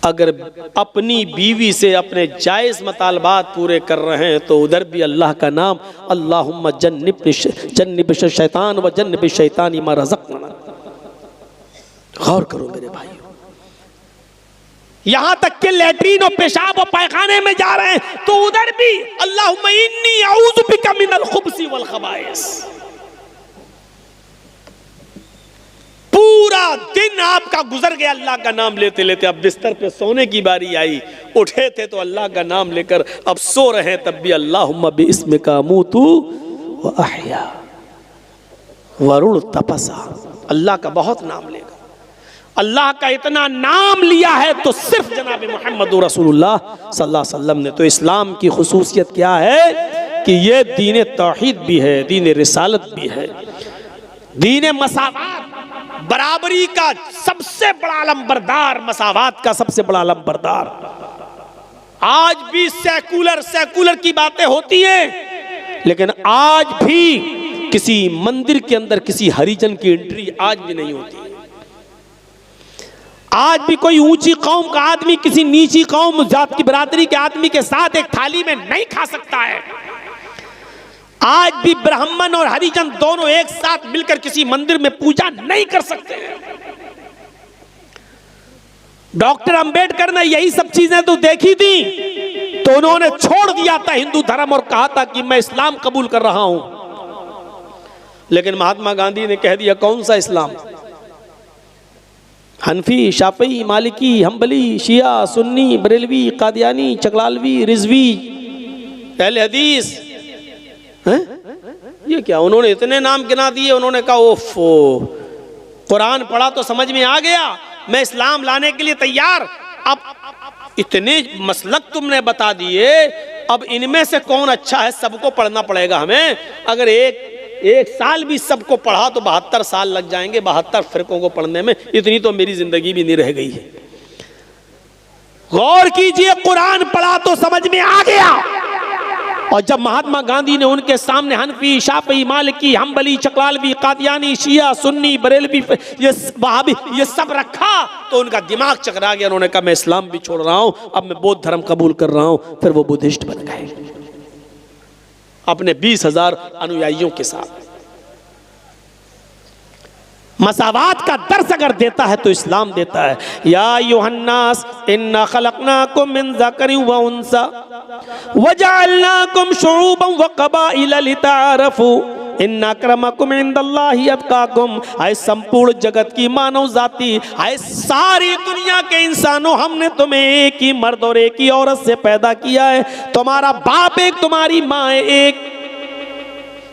अगर अपनी बीवी से अपने जायज़ मतलबात पूरे कर रहे हैं तो उधर भी अल्लाह का नाम, अल्लाहुम्मा जन्निब शैतान व जन्निब शैतानी मा रज़क़ना। गौर करो मेरे भाइयों, यहां तक के लैट्रीन और पेशाब और पायखाने में जा रहे हैं तो उधर भी अल्लाहुम्मा इन्नी अऊज़ु बिका मिनल खुब्सी वल खबाइस। पूरा दिन आपका गुजर गया अल्लाह का नाम लेते लेते, अब बिस्तर पे सोने की बारी आई, उठे थे तो अल्लाह का नाम लेकर, अब सो रहे हैं तब भी अल्लाहुम्मा बिइस्मिका अमूतु व अहया वरुल तपसा। अल्लाह का बहुत नाम लेगा। अल्लाह का इतना नाम लिया है तो सिर्फ जनाब मुहम्मद रसूलुल्लाह सल्लल्लाहु अलैहि वसल्लम ने। तो इस्लाम की खुसूसियत क्या है कि ये दीन तौहीद भी है, दीन रिसालत भी है, दीन मसावात, बराबरी का सबसे बड़ा अलंबरदार, मसावात का सबसे बड़ा अलंबरदार। आज भी सेकुलर की बातें होती हैं, लेकिन आज भी किसी मंदिर के अंदर किसी हरिजन की एंट्री आज भी नहीं होती। आज भी कोई ऊंची कौम का आदमी किसी नीची कौम जात की बरादरी के आदमी के साथ एक थाली में नहीं खा सकता है। आज भी ब्राह्मण और हरिजन दोनों एक साथ मिलकर किसी मंदिर में पूजा नहीं कर सकते हैं। डॉक्टर अंबेडकर ने यही सब चीजें तो देखी थी तो उन्होंने छोड़ दिया था हिंदू धर्म और कहा था कि मैं इस्लाम कबूल कर रहा हूं। लेकिन महात्मा गांधी ने कह दिया कौन सा इस्लाम? हनफी, शाफी, मालिकी, हम्बली, शिया, सुन्नी, बरेलवी, कादियानी, चकलालवी, रिजवी, अहले हदीस हैं? ये क्या? उन्होंने इतने नाम गिना दिए। उन्होंने कहा ओफो, कुरान पढ़ा तो समझ में आ गया, मैं इस्लाम लाने के लिए तैयार। अब इतने मसलक तुमने बता दिए, अब इनमें से कौन अच्छा है? सबको पढ़ना पड़ेगा हमें। अगर एक साल भी सबको पढ़ा तो 72 साल लग जाएंगे 72 फिरकों को पढ़ने में। इतनी तो मेरी जिंदगी भी नहीं रह गई है। गौर कीजिए, कुरान पढ़ा तो समझ में आ गया। और जब महात्मा गांधी ने उनके सामने हनफी, शाफी, मालिकी, हम्बली, चकलालवी, कादियानी, शिया, सुन्नी, बरेलवी, ये वहाबी, ये सब रखा तो उनका दिमाग चकरा गया। उन्होंने कहा मैं इस्लाम भी छोड़ रहा हूं, अब मैं बौद्ध धर्म कबूल कर रहा हूं। फिर वो बुद्धिस्ट बन गए अपने 20,000 अनुयायियों के साथ। मसावात का दर्स अगर देता है तो इस्लाम देता है। या युहन्नास इन्ना खलकनाकुम मिन ज़करिन व उन्सा वजअलनाकुम शुऊबन व क़बाइला लिताअरफू इन्ना अक्रमकुम इंदल्लाहि अत्काकुम। आए संपूर्ण जगत की मानव जाति, आए सारी दुनिया के इंसानों, हमने तुम्हें एक ही मर्द और एक ही औरत से पैदा किया है। तुम्हारा बाप एक, तुम्हारी माँ एक,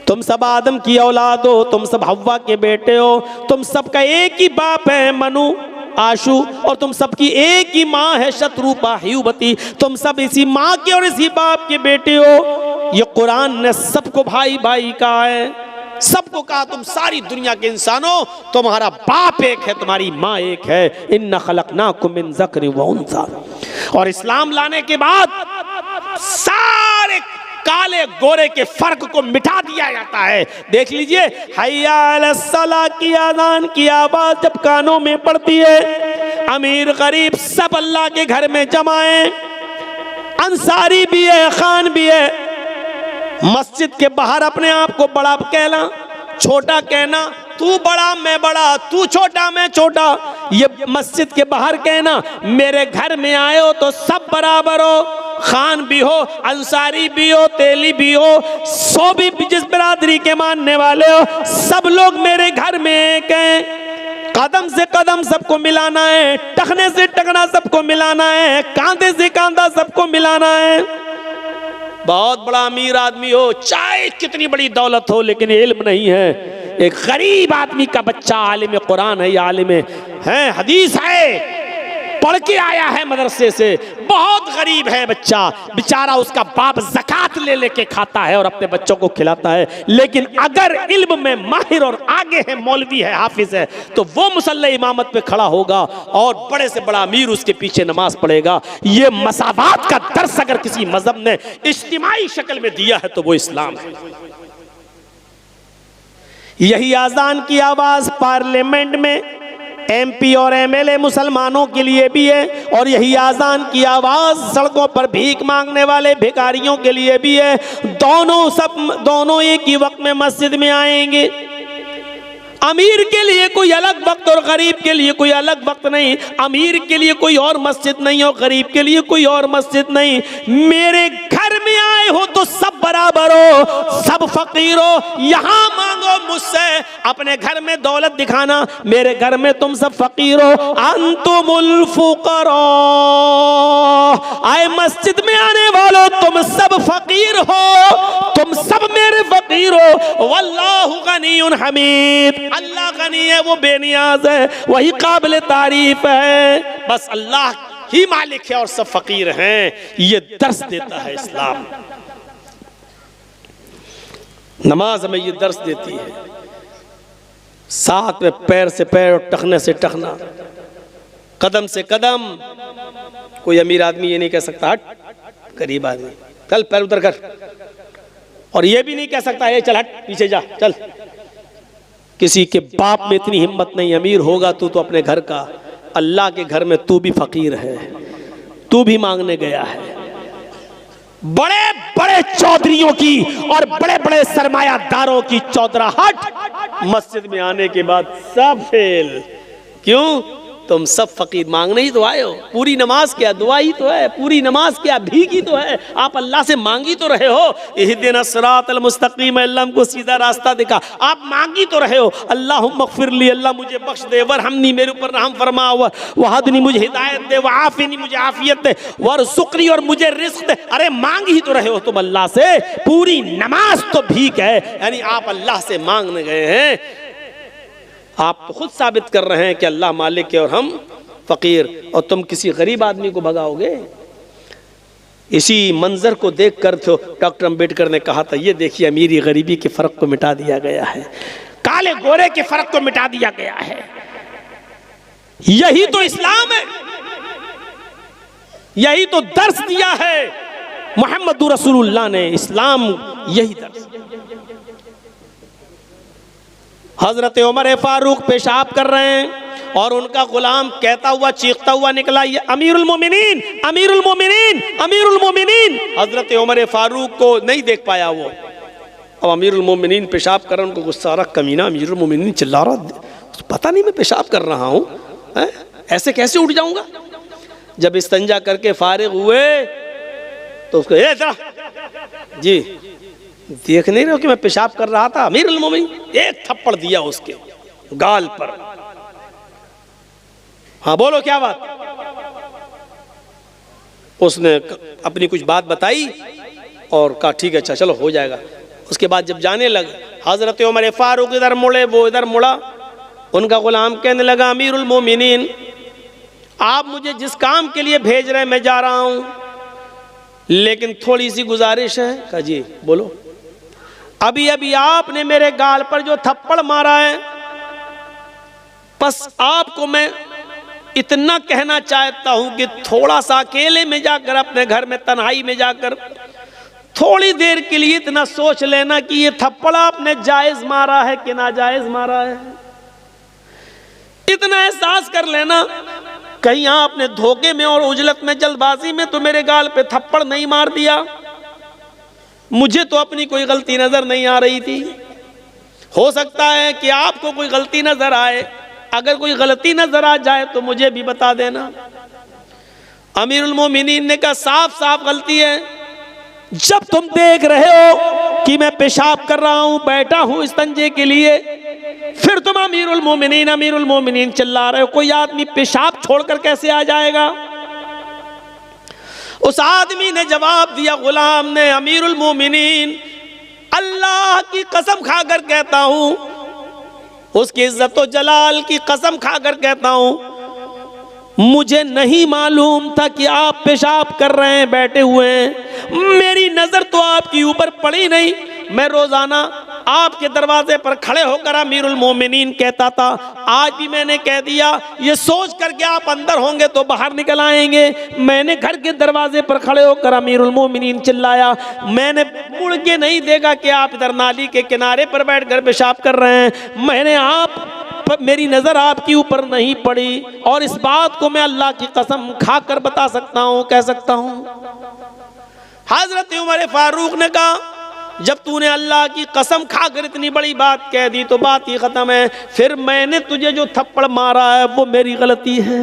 तुम सब आदम की औलाद हो, तुम सब हव्वा के बेटे हो, तुम सबका एक ही बाप है मनु आशु, और तुम सबकी एक ही माँ है शत्रुपा ह्युबती। तुम सब इसी माँ के और इसी बाप के बेटे हो। ये कुरान ने सबको भाई भाई कहा है, सबको कहा तुम सारी दुनिया के इंसानों, तुम्हारा बाप एक है, तुम्हारी माँ एक है। इन्ना खलकनाकुम मिन ज़करिन व उन्सा। और इस्लाम लाने के बाद सारे काले गोरे के फर्क को मिटा दिया जाता है। देख लीजिए, हय्या अलस सला की आज़ान की आवाज जब कानों में पड़ती है, अमीर गरीब सब अल्लाह के घर में जमा है। अंसारी भी है, खान भी है। मस्जिद के बाहर अपने आप को बड़ा कहना, छोटा कहना, तू बड़ा मैं बड़ा, तू छोटा मैं छोटा, ये मस्जिद के बाहर कहना। मेरे घर में आए हो तो सब बराबर हो, खान भी हो, अंसारी भी हो, तेली भी हो, सो भी जिस बिरादरी के मानने वाले हो, सब लोग मेरे घर में एक हैं। कदम से कदम सबको मिलाना है, टखने से टखना सबको मिलाना है, कांधे से कांधा सबको मिलाना है। बहुत बड़ा अमीर आदमी हो, चाहे कितनी बड़ी दौलत हो, लेकिन इल्म नहीं है। एक गरीब आदमी का बच्चा आलिम कुरान है या आलिम है हदीस है, पढ़ के आया है मदरसे से, बहुत गरीब है बच्चा, बेचारा उसका बाप ज़कात ले लेके खाता है और अपने बच्चों को खिलाता है। लेकिन अगर इल्म में माहिर और आगे है, मौलवी है, हाफिज है, तो वो मुसल्ले इमामत पे खड़ा होगा और बड़े से बड़ा अमीर उसके पीछे नमाज पढ़ेगा। ये मसावात का दर्स अगर किसी मजहब ने इज्तिमाई शक्ल में दिया है तो वो इस्लाम है। यही आज़ान की आवाज पार्लियामेंट में MP और MLA मुसलमानों के लिए भी है, और यही आज़ान की आवाज़ सड़कों पर भीख मांगने वाले भिखारियों के लिए भी है। दोनों एक ही वक्त में मस्जिद में आएंगे। अमीर के लिए कोई अलग वक्त और गरीब के लिए कोई अलग वक्त नहीं। अमीर के लिए कोई और मस्जिद नहीं और गरीब के लिए कोई और मस्जिद नहीं। मेरे घर में आए हो तो सब बराबर हो, सब फकीर हो। यहाँ मांगो मुझसे, अपने घर में दौलत दिखाना, मेरे घर में तुम सब फकीर हो। अंतुमुल फुकरा, आए मस्जिद में आने वालों तुम सब फकीर हो, तुम सब मेरे फकीर हो। वल्लाहु गनीयुन हमीद, अल्लाह गनी है, वो बेनियाज है, वही काबिल तारीफ है। बस अल्लाह ही मालिक है और सब फकीर हैं। ये दर्स देता है इस्लाम। नमाज हमें ये दर्स देती है। साथ में पैर से पैर और टखने से टखना, कदम से कदम। कोई अमीर आदमी ये नहीं कह सकता हट, गरीब आदमी चल पैर उधर कर, और ये भी नहीं कह सकता ये चल हट पीछे जा चल। किसी के बाप में इतनी हिम्मत नहीं। अमीर होगा तू तो अपने घर का, अल्लाह के घर में तू भी फकीर है, तू भी मांगने गया है। बड़े बड़े चौधरियों की और बड़े बड़े सरमायादारों की चौधराहट मस्जिद में आने के बाद सब फेल। क्यों? तुम सब फकीर मांगने ही तो आए हो। पूरी नमाज क्या दुआ ही तो है, पूरी नमाज क्या भीख ही तो है। आप अल्लाह से मांगी तो रहे हो, इहदिना सिरातल मुस्तकीम, अल्लाह हमको सीधा रास्ता दिखा। आप मांगी तो रहे हो, अल्लाहुम्मा ग़फ़िरली, अल्लाह मुझे बख्श दे, वरहमनी, मेरे ऊपर रहम फरमा, वहदनी, मुझे हिदायत दे, वआफ़िनी, मुझे आफियत दे, वरज़ुक़नी, और मुझे रिज़्क़ दे। अरे मांग ही तो रहे हो तुम अल्लाह से। पूरी नमाज तो भीख है, यानी आप अल्लाह से मांगने गए हैं। आप तो खुद साबित कर रहे हैं कि अल्लाह मालिक है और हम फकीर, और तुम किसी गरीब आदमी को भगाओगे। इसी मंजर को देखकर तो डॉक्टर अंबेडकर ने कहा था, ये देखिए अमीरी गरीबी के फर्क को मिटा दिया गया है, काले गोरे के फर्क को मिटा दिया गया है। यही तो इस्लाम है, यही तो दर्स दिया है मुहम्मद रसूलुल्लाह ने। इस्लाम यही दर्स। हजरत उमर फारूक पेशाब कर रहे हैं और उनका गुलाम कहता हुआ चीखता हुआ निकला, ये अमीरुल मोमिनीन, अमीरुल मोमिनीन, अमीरुल मोमिनीन। हजरत उमर फारूक को नहीं देख पाया वो। अब अमीरुल मोमिनीन पेशाब कर रहे, उनको गुस्सा आ रहा, कमीना अमीरुल मोमिनीन चिल्ला रहा, पता नहीं मैं पेशाब कर रहा हूँ, ऐसे कैसे उठ जाऊंगा। जब इस्तंजा करके फारिग हुए तो उसको जी देख नहीं रहे हो कि मैं पेशाब कर रहा था? अमीरुल मोमिनीन एक थप्पड़ दिया उसके गाल पर। हाँ बोलो क्या बात? उसने अपनी कुछ बात बताई और कहा ठीक है अच्छा चलो हो जाएगा। उसके बाद जब जाने लगे, हजरत उमर फारूक इधर मुड़े, वो इधर मुड़ा। उनका गुलाम कहने लगा, अमीरुल मोमिनीन आप मुझे जिस काम के लिए भेज रहे हैं मैं जा रहा हूं, लेकिन थोड़ी सी गुजारिश है। कहा जी बोलो। अभी अभी आपने मेरे गाल पर जो थप्पड़ मारा है, बस आपको मैं इतना कहना चाहता हूं कि थोड़ा सा अकेले में जाकर, अपने घर में तन्हाई में जाकर थोड़ी देर के लिए इतना सोच लेना कि ये थप्पड़ आपने जायज मारा है कि नाजायज मारा है। इतना एहसास कर लेना, कहीं आपने धोखे में और उजलत में, जल्दबाजी में तो मेरे गाल पे थप्पड़ नहीं मार दिया। मुझे तो अपनी कोई गलती नजर नहीं आ रही थी। हो सकता है कि आपको कोई गलती नजर आए। अगर कोई गलती नजर आ जाए तो मुझे भी बता देना। अमीरुल मोमिनीन ने कहा साफ साफ गलती है। जब तुम देख रहे हो कि मैं पेशाब कर रहा हूं, बैठा हूं इस्तंजे के लिए, फिर तुम अमीरुल मोमिनीन चिल्ला रहे हो। कोई आदमी पेशाब छोड़कर कैसे आ जाएगा? उस आदमी ने जवाब दिया, गुलाम ने, अमीरुल मोमिनीन अल्लाह की कसम खाकर कहता हूं, उसकी इज्जत व जलाल की कसम खाकर कहता हूं, मुझे नहीं मालूम था कि आप पेशाब कर रहे हैं, बैठे हुए हैं। मेरी नजर तो आपके ऊपर पड़ी नहीं। मैं रोजाना आपके दरवाजे पर खड़े होकर अमीरुल मोमिनीन कहता था। आज भी मैंने कह दिया, ये सोच कर के आप अंदर होंगे तो बाहर निकल आएंगे। मैंने घर के दरवाजे पर खड़े होकर अमीरुल मोमिनीन चिल्लाया। मैंने मुड़ के नहीं देखा कि आप इधर नाली के किनारे पर बैठ कर पेशाब कर रहे हैं। मैंने आप मेरी नज़र आपके ऊपर नहीं पड़ी, और इस बात को मैं अल्लाह की कसम खाकर बता सकता हूँ, कह सकता हूँ। हजरत उमर फारूक ने कहा, जब तूने अल्लाह की कसम खाकर इतनी बड़ी बात कह दी तो बात ही खत्म है। फिर मैंने तुझे जो थप्पड़ मारा है वो मेरी गलती है,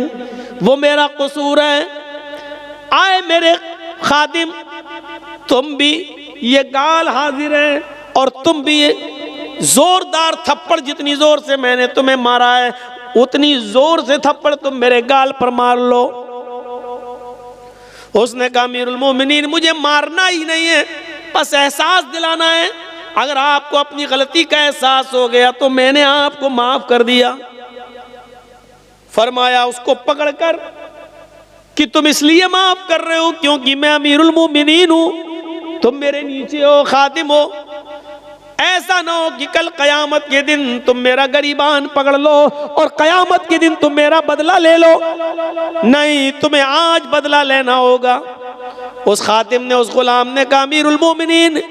वो मेरा कसूर है। आए मेरे खादिम, तुम भी ये गाल हाजिर है, और तुम भी जोरदार थप्पड़, जितनी जोर से मैंने तुम्हें मारा है उतनी जोर से थप्पड़ तुम मेरे गाल पर मार लो। उसने कहा, अमीरुल मोमिनीन, मुझे मारना ही नहीं है, बस एहसास दिलाना है। अगर आपको अपनी गलती का एहसास हो गया तो मैंने आपको माफ कर दिया। फरमाया उसको पकड़कर कि तुम इसलिए माफ कर रहे हो क्योंकि मैं अमीरुल मोमिनीन हूं, तुम मेरे नीचे हो, खादिम हो। ऐसा ना हो कि कल कयामत के दिन तुम मेरा गरीबान पकड़ लो और कयामत के दिन तुम मेरा बदला ले लो। नहीं, तुम्हें आज बदला लेना होगा। उस खातिम ने, उस गुलाम ने कहा, अमीरुल मोमिनीन,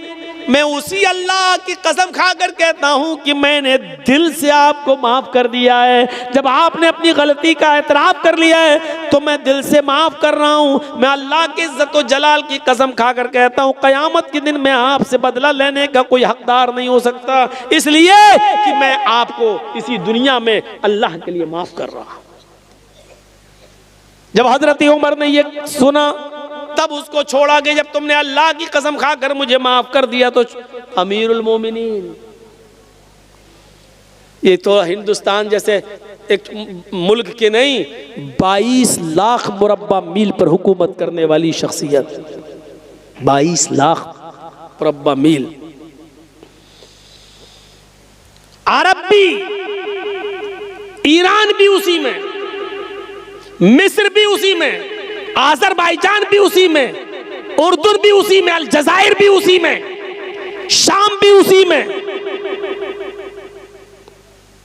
मैं उसी अल्लाह की कसम खाकर कहता हूं कि मैंने दिल से आपको माफ कर दिया है। जब आपने अपनी गलती का एतराफ कर लिया है तो मैं दिल से माफ कर रहा हूं। मैं अल्लाह की इज्जत व जलाल की कसम खाकर कहता हूं, कयामत के दिन मैं आपसे बदला लेने का कोई हकदार नहीं हो सकता, इसलिए कि मैं आपको इसी दुनिया में अल्लाह के लिए माफ कर रहा हूं। जब हजरत उमर ने ये सुना तब उसको छोड़ा गया। जब तुमने अल्लाह की कसम खाकर मुझे माफ कर दिया तो अमीरुल मोमिनीन, ये तो हिंदुस्तान जैसे एक मुल्क के नहीं, 22 लाख मुरब्बा मील पर हुकूमत करने वाली शख्सियत, 22 लाख मुरब्बा मील। अरब भी, ईरान भी उसी में, मिस्र भी उसी में, आज़रबाईजान भी उसी में, उर्दू भी उसी में, अलजायर भी उसी में, शाम भी उसी में।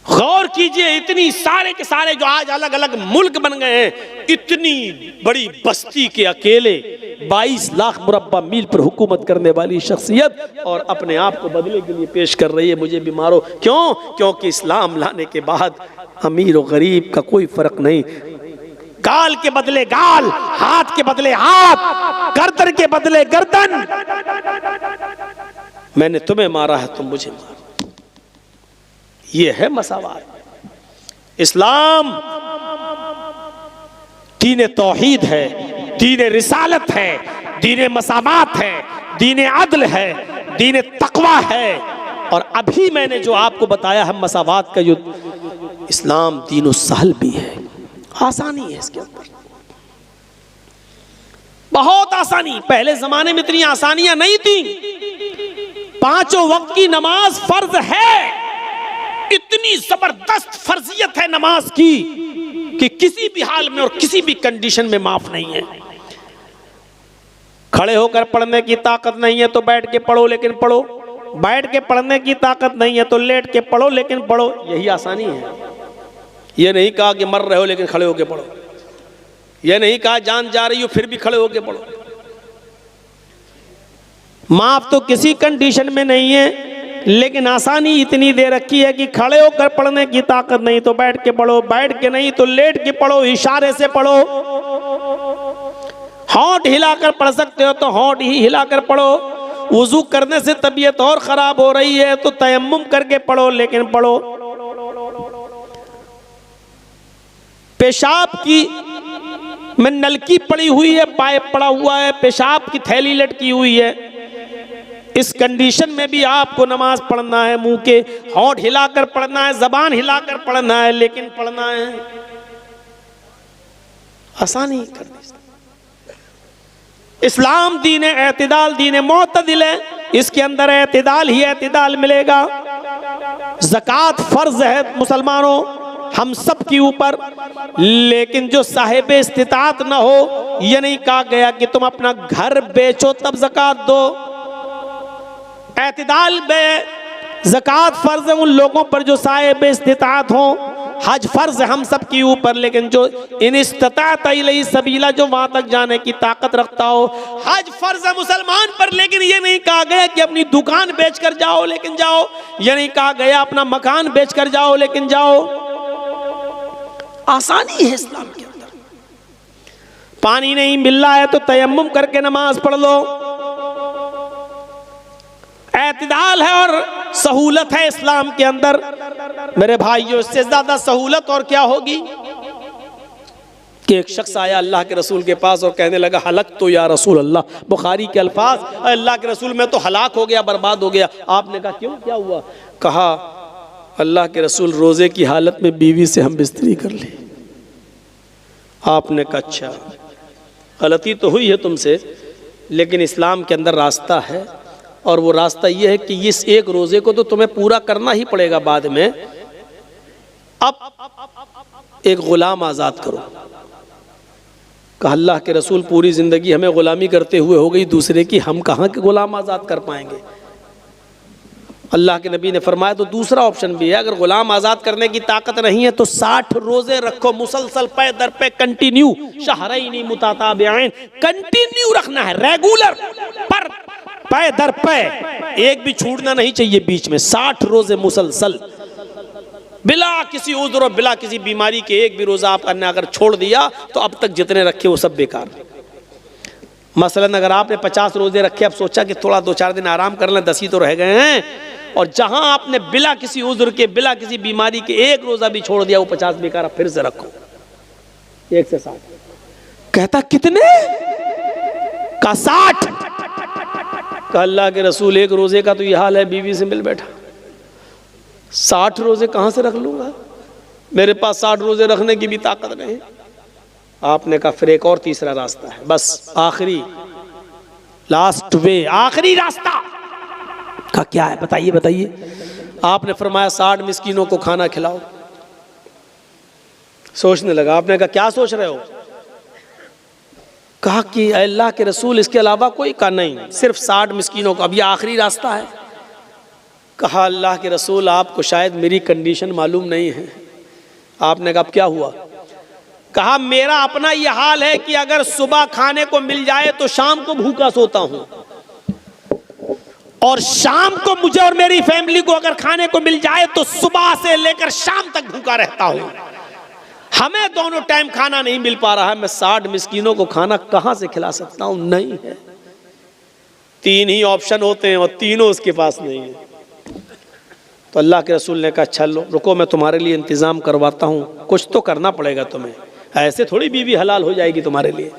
गौर कीजिए, इतनी सारे के सारे जो आज अलग अलग मुल्क बन गए हैं, इतनी बड़ी बस्ती के अकेले 22 लाख मुरब्बा मील पर हुकूमत करने वाली शख्सियत, और अपने आप को बदले के लिए पेश कर रही है, मुझे भी मारो। क्यों? क्योंकि इस्लाम लाने के बाद अमीर और गरीब का कोई फर्क नहीं। गाल के बदले गाल, हाथ के बदले हाथ, गर्दन के बदले गर्दन। मैंने तुम्हें मारा है, तुम मुझे मारो। ये है मसावात। इस्लाम दीन तौहीद है, दीन रिसालत है, दीन मसावात है, दीन अदल है, दीन तकवा है। और अभी मैंने जो आपको बताया है मसावात का युद्ध, इस्लाम दीन सहल भी है, आसानी है इसके अंदर, बहुत आसानी। पहले जमाने में इतनी आसानियां नहीं थी। 5 वक्त की नमाज फर्ज है, इतनी जबरदस्त फर्जियत है नमाज की कि किसी भी हाल में और किसी भी कंडीशन में माफ नहीं है। खड़े होकर पढ़ने की ताकत नहीं है तो बैठ के पढ़ो लेकिन पढ़ो, बैठ के पढ़ने की ताकत नहीं है तो लेट के पढ़ो लेकिन पढ़ो, यही आसानी है। ये नहीं कहा कि मर रहे हो लेकिन खड़े होके पढ़ो, ये नहीं कहा जान जा रही हो फिर भी खड़े होके पढ़ो। माफ तो किसी कंडीशन में नहीं है, लेकिन आसानी इतनी दे रखी है कि खड़े होकर पढ़ने की ताकत नहीं तो बैठ के पढ़ो, बैठ के नहीं तो लेट के पढ़ो, इशारे से पढ़ो। होंठ हिलाकर पढ़ सकते हो तो होंठ ही हिलाकर पढ़ो। वुजू करने से तबीयत और खराब हो रही है तो तयम्मुम करके पढ़ो लेकिन पढ़ो। पेशाब की में नलकी पड़ी हुई है, पाइप पड़ा हुआ है, पेशाब की थैली लटकी हुई है, इस कंडीशन में भी आपको नमाज पढ़ना है। मुंह के होंठ हिलाकर पढ़ना है, जबान हिलाकर पढ़ना है, लेकिन पढ़ना है। आसानी कर दी। इस्लाम दीन एतिदाल, दीन मोतदिल है, इसके अंदर एतिदाल ही एतिदाल मिलेगा। ज़कात फर्ज है मुसलमानों हम सब के ऊपर, लेकिन जो साहिब इस्तिताअत न हो, यह नहीं कहा गया कि तुम अपना घर बेचो तब ज़कात दो। एतिदाल में ज़कात फर्ज है उन लोगों पर जो साहिब इस्तिताअत हो। हज फर्ज है हम सब के ऊपर, लेकिन जो इन इस्तिताअत इलैहि सबीला, जो वहां तक जाने की ताकत रखता हो। हज फर्ज है मुसलमान पर, लेकिन ये नहीं कहा गया कि अपनी दुकान बेचकर जाओ लेकिन जाओ, ये नहीं कहा गया अपना मकान बेचकर जाओ लेकिन जाओ। आसानी है इस्लाम के अंदर। पानी नहीं मिल रहा है तो तयम्मुम करके नमाज पढ़ लो, एतदाल है और सहूलत है इस्लाम के अंदर। मेरे भाइयों, इससे ज्यादा सहूलत और क्या होगी कि एक शख्स आया अल्लाह के रसूल के पास और कहने लगा हलक तो या रसूल अल्लाह, बुखारी के अल्फाज, अल्लाह के रसूल मैं तो हलाक हो गया, बर्बाद हो गया। आपने कहा क्यों, क्या हुआ? कहा अल्लाह के रसूल रोजे की हालत में बीवी से हम बिस्तरी कर ली। आपने कहा अच्छा, गलती तो हुई है तुमसे, लेकिन इस्लाम के अंदर रास्ता है, और वो रास्ता ये है कि इस एक रोजे को तो तुम्हें पूरा करना ही पड़ेगा बाद में। अब एक गुलाम आज़ाद करो। कहा अल्लाह के रसूल पूरी ज़िंदगी हमें ग़ुलामी करते हुए हो गई दूसरे की, हम कहाँ के ग़ुलाम आज़ाद कर पाएंगे। अल्लाह के नबी ने फरमाया तो दूसरा ऑप्शन भी है, अगर ग़ुलाम आज़ाद करने की ताकत नहीं है तो 60 रोज़े रखो मुसलसल, पे दर पे कंटिन्यू, शहरैनी मुतताबिऐन, कंटिन्यू रखना है, रेगुलर, पर पे दर पे, एक भी छूटना नहीं चाहिए बीच में। 60 रोज़े मुसलसल बिला किसी उज़्र और बिला किसी बीमारी के, एक भी रोज़ा आपने अगर छोड़ दिया तो अब तक जितने रखे वो सब बेकार। मसलन अगर आपने 50 रोज़े रखे, अब सोचा कि थोड़ा 2-4 दिन आराम कर लें, 10 ही तो रह गए हैं, और जहां आपने बिला किसी उज़्र के, बिला किसी बीमारी के एक रोज़ा भी छोड़ दिया वो 50 बेकार, फिर से रखो 1 से 60। कहता कितने? का 60। का अल्लाह के रसूल एक रोज़े का तो ये हाल है, बीवी से मिल बैठा, 60 रोज़े कहाँ से रख लूँगा, मेरे पास 60 रोज़े रखने की भी ताकत नहीं। आपने कहा फिर एक और तीसरा रास्ता है, बस आखिरी, लास्ट वे, आखिरी रास्ता। कहा क्या है, बताइए बताइए। आपने फरमाया 60 मिस्कीनों को खाना खिलाओ। सोचने लगा। आपने कहा क्या सोच रहे हो? कहा कि अल्लाह के रसूल इसके अलावा कोई? का नहीं, सिर्फ 60 मिस्कीनों को, अब ये आखिरी रास्ता है। कहा अल्लाह के रसूल आपको शायद मेरी कंडीशन मालूम नहीं है। आपने कहा क्या हुआ? कहा मेरा अपना ये हाल है कि अगर सुबह खाने को मिल जाए तो शाम को भूखा सोता हूं, और शाम को मुझे और मेरी फैमिली को अगर खाने को मिल जाए तो सुबह से लेकर शाम तक भूखा रहता हूं। हमें दोनों टाइम खाना नहीं मिल पा रहा है, मैं 60 मिस्कीनों को खाना कहां से खिला सकता हूं? नहीं है। 3 ही ऑप्शन होते हैं और तीनों उसके पास नहीं है। तो अल्लाह के रसूल ने कहा चलो रुको, मैं तुम्हारे लिए इंतज़ाम करवाता हूँ, कुछ तो करना पड़ेगा तुम्हें, ऐसे थोड़ी बीवी हलाल हो जाएगी तुम्हारे लिए।